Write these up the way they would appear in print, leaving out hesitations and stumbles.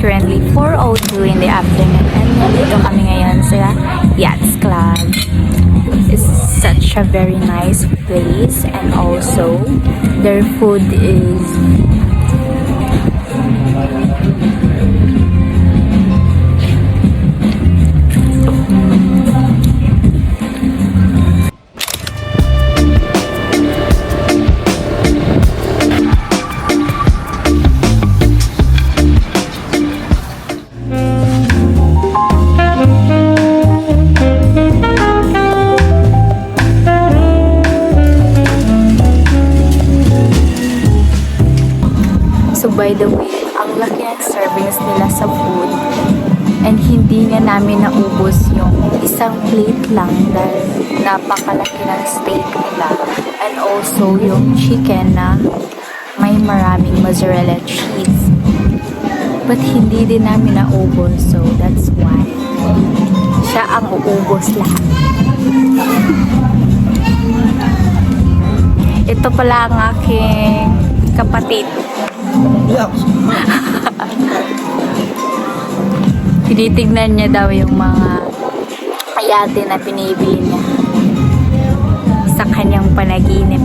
currently 4:02 in the afternoon and nandito kami ngayon sa Yachts Club. It's such a very nice place and also their food is by the way, ang laki ng servings nila sa food and hindi nga namin naubos yung isang plate lang dahil napakalaki ng steak nila and also yung chicken na may maraming mozzarella cheese but hindi din namin naubos, so that's why siya ang uubos lahat. Ito pala ang aking kapatid. Tinitignan niya daw yung mga ayate na pinibili niya sa kanyang panaginip.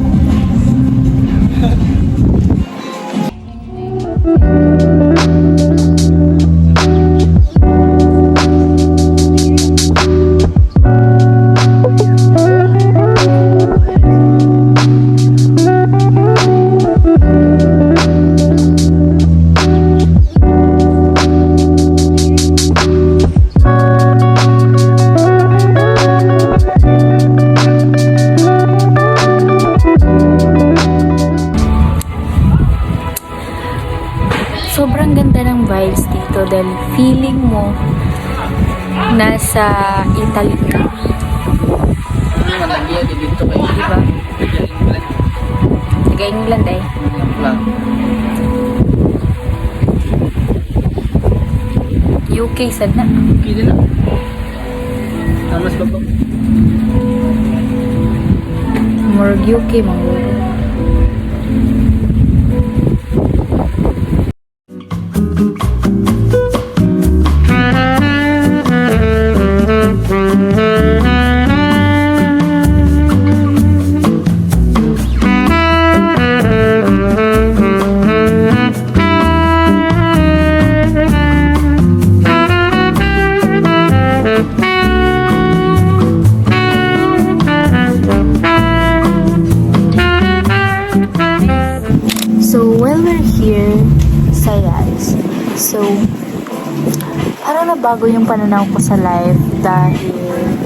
Sobrang ganda ng vibes dito dahil feeling mo nasa Italy ka. Diba? Taga England eh. UK sad na. UK din na. Tamas ba po? More UK mga. So while we're here sa Yachts, so parang nabago yung pananaw ko sa life dahil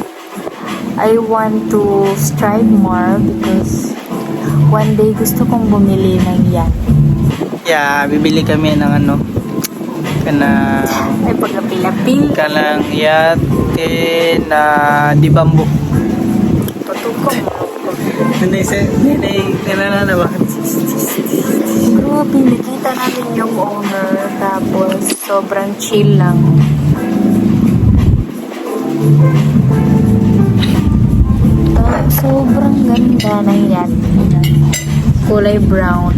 I want to strive more because one day gusto kong bumili ng yacht. Yeah, bibili kami ng ano Ay pagkapilapil kanang yate na di bambu. patukong Nanay ba? grabe, nakita namin yung owner tapos sobrang chill lang. Sobrang ganda ng yacht. Kulay brown,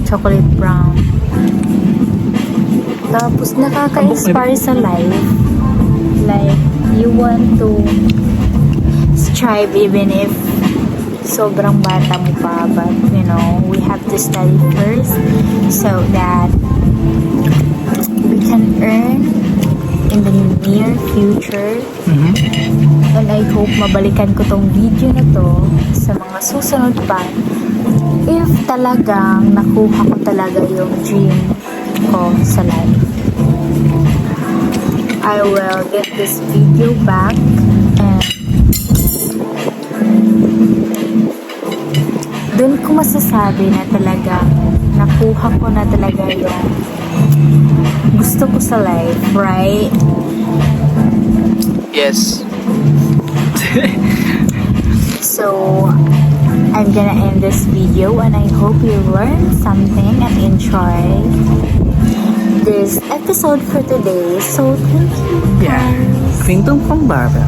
chocolate brown. Tapos nakaka-inspire sa life. Like, you want to strive even if sobrang bata mo pa, but you know, we have to study first so that we can earn in the near future. And I hope mabalikan ko tong video na to sa mga susunod pa if talagang nakuha ko talaga yung dream ko sa life. I will get this video back and doon ko masasabi na talaga nakuha ko na talaga yung gusto ko sa life, right? Yes. So I'm gonna end this video and I hope you learned something and enjoy this episode for today. So thank you guys. Kwentong pambata.